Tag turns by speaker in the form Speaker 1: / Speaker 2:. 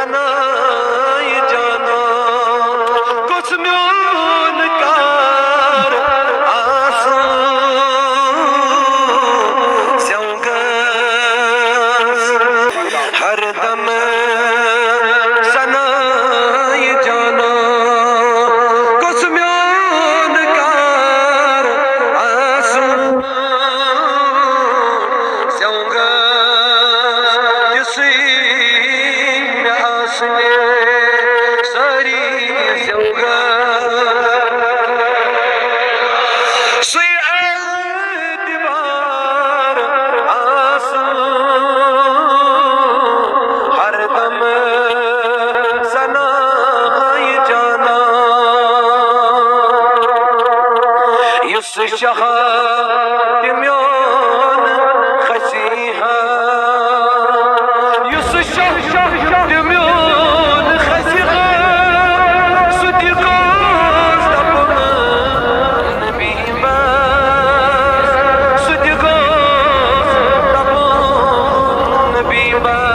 Speaker 1: سنائی جانا کچھ میون کار آسان سیونگس ہر دم سنائی جانا کچھ میون کار آسان سیونگس ساری سیونگس سی اعتبار آسان ہر دم سنائی جانا یس شاہ میون خسیحہ یس شاہ میون خسیحہ صدیقاس دپن نبی بس صدیقاس دپن نبی بس